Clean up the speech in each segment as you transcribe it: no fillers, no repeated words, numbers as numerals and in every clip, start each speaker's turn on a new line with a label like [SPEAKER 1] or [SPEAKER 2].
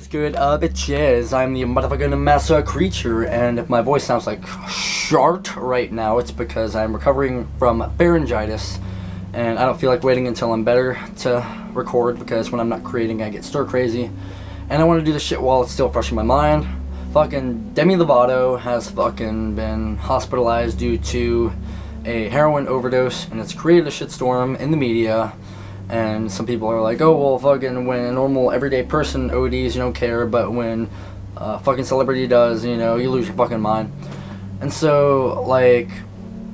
[SPEAKER 1] good, bitches? I'm the motherfucking master creature, and if my voice sounds like shart right now, it's because I'm recovering from pharyngitis, and I don't feel like waiting until I'm better to record, because when I'm not creating, I get stir crazy, and I want to do this shit while it's still fresh in my mind. Fucking Demi Lovato has fucking been hospitalized due to a heroin overdose, and it's created a shitstorm in the media. And some people are like, oh, well, fucking when a normal everyday person ODs, you don't care, but when a fucking celebrity does, you know, you lose your fucking mind. And so, like,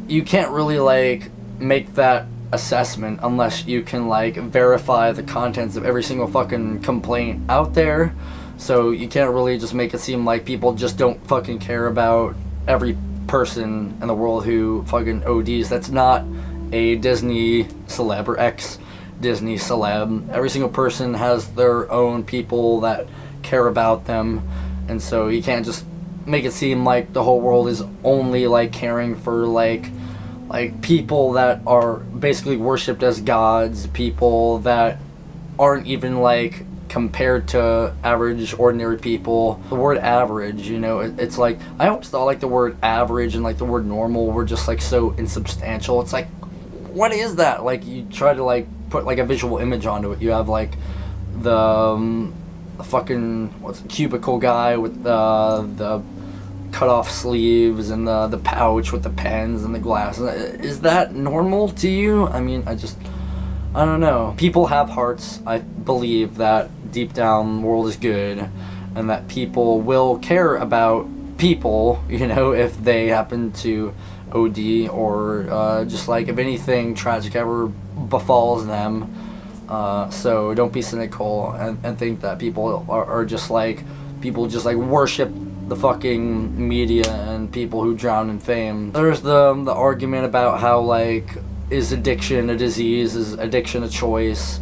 [SPEAKER 1] you can't really, like, make that assessment unless you can, like, verify the contents of every single fucking complaint out there. So you can't really just make it seem like people just don't fucking care about every person in the world who fucking ODs. That's not a Disney celeb or ex-Disney celeb. Every single person has their own people that care about them, and so you can't just make it seem like the whole world is only like caring for like people that are basically worshipped as gods, people that aren't even like compared to average ordinary people. The word average, you know, it's like, I always thought like the word average and like the word normal were just like so insubstantial. It's like, what is that? Like, you try to like put like a visual image onto it. You have like the fucking cubicle guy with the cut off sleeves and the pouch with the pens and the glasses. Is that normal to you? I mean, I don't know. People have hearts. I believe that deep down the world is good, and that people will care about people, you know, if they happen to OD, or just like if anything tragic ever befalls them. So don't be cynical and think that people are just like, people just like worship the fucking media and people who drown in fame. There's the argument about how like, is addiction a disease? Is addiction a choice?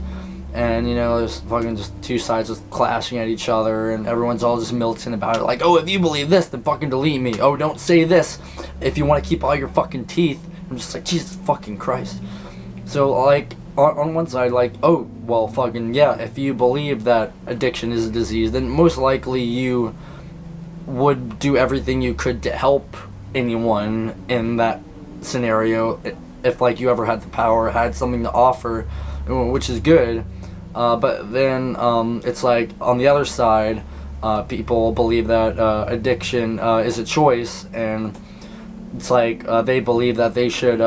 [SPEAKER 1] And you know, there's fucking just two sides just clashing at each other, and everyone's all just militant about it. Like, oh, if you believe this, then fucking delete me. Oh, don't say this if you want to keep all your fucking teeth. I'm just like, Jesus fucking Christ. So like, on one side, like, oh, well, fucking yeah, if you believe that addiction is a disease, then most likely you would do everything you could to help anyone in that scenario. If like you ever had the power, had something to offer, which is good, but then it's like on the other side, people believe that addiction is a choice, and it's like they believe that they should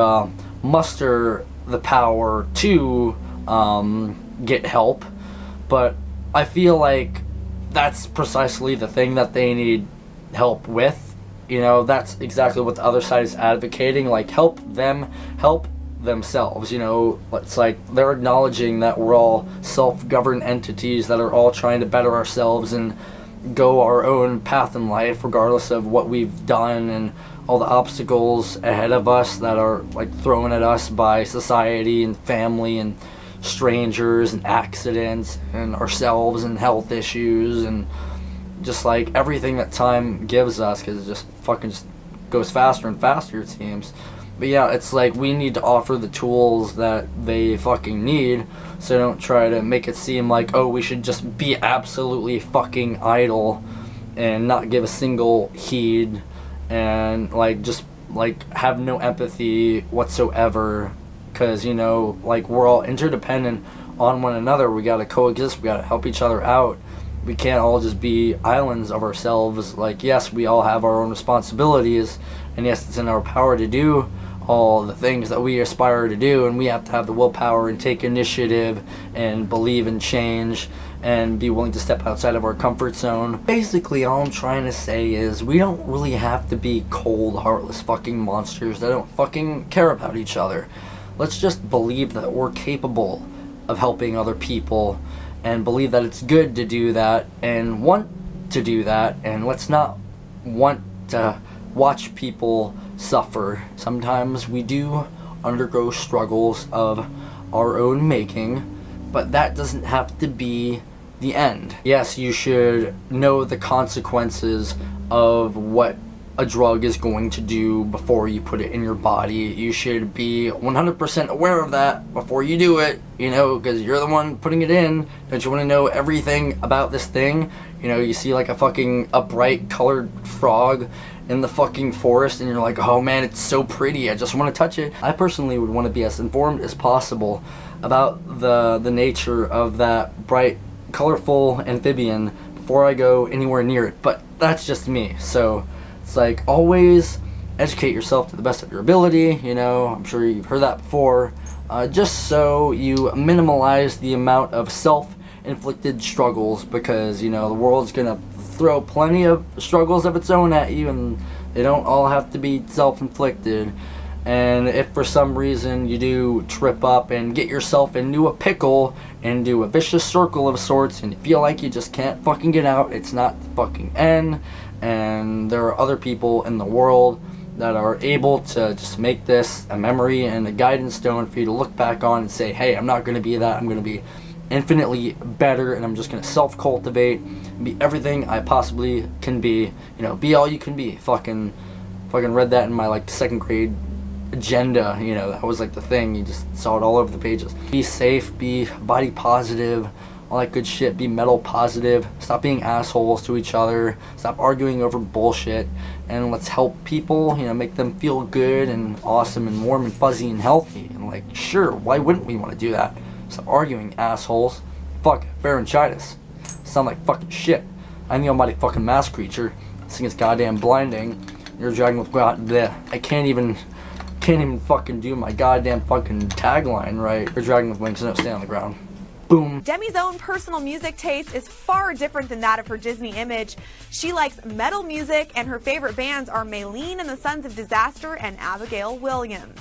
[SPEAKER 1] muster the power to get help. But I feel like that's precisely the thing that they need help with. You know, that's exactly what the other side is advocating, like help them help themselves. You know, it's like they're acknowledging that we're all self-governed entities that are all trying to better ourselves and go our own path in life, regardless of what we've done and all the obstacles ahead of us that are like thrown at us by society and family and strangers and accidents and ourselves and health issues and just like everything that time gives us, because it just fucking just goes faster and faster, it seems. But yeah, it's like we need to offer the tools that they fucking need, so don't try to make it seem like, oh, we should just be absolutely fucking idle and not give a single heed and like just like have no empathy whatsoever, because you know, like we're all interdependent on one another. We gotta coexist, we gotta help each other out. We can't all just be islands of ourselves. Like, yes, we all have our own responsibilities, and yes, it's in our power to do all the things that we aspire to do, and we have to have the willpower and take initiative and believe in change and be willing to step outside of our comfort zone. Basically, all I'm trying to say is we don't really have to be cold, heartless fucking monsters that don't fucking care about each other. Let's just believe that we're capable of helping other people, and believe that it's good to do that and want to do that, and let's not want to watch people suffer. Sometimes we do undergo struggles of our own making, but that doesn't have to be the end. Yes, you should know the consequences of what a drug is going to do before you put it in your body. You should be 100% aware of that before you do it, you know, because you're the one putting it in. Don't you want to know everything about this thing? You know, you see like a bright colored frog in the fucking forest and you're like, oh man, it's so pretty, I just want to touch it. I personally would want to be as informed as possible about the nature of that bright, colorful amphibian before I go anywhere near it, but that's just me. So it's like, always educate yourself to the best of your ability, you know, I'm sure you've heard that before, just so you minimize the amount of self-inflicted struggles, because, you know, the world's gonna throw plenty of struggles of its own at you, and they don't all have to be self-inflicted. And if for some reason you do trip up and get yourself into a pickle, into a vicious circle of sorts, and you feel like you just can't fucking get out, it's not the fucking end, and there are other people in the world that are able to just make this a memory and a guidance stone for you to look back on and say, hey, I'm not going to be that, I'm going to be infinitely better, and I'm just going to self-cultivate, be everything I possibly can be, you know, be all you can be. Fucking read that in my like 2nd grade agenda, you know, that was like the thing, you just saw it all over the pages. Be safe, be body positive, all that good shit, be metal positive, stop being assholes to each other, stop arguing over bullshit, and let's help people, you know, make them feel good and awesome and warm and fuzzy and healthy. And like, sure, why wouldn't we want to do that? Stop arguing, assholes. Fuck, pharyngitis. Sound like fucking shit. I'm the almighty fucking mass creature. This thing is goddamn blinding. You're dragging with God. I can't even fucking do my goddamn fucking tagline right. You're dragging with wings, so no, stay on the ground. Boom.
[SPEAKER 2] Demi's own personal music taste is far different than that of her Disney image. She likes metal music, and her favorite bands are Maylene and the Sons of Disaster and Abigail Williams.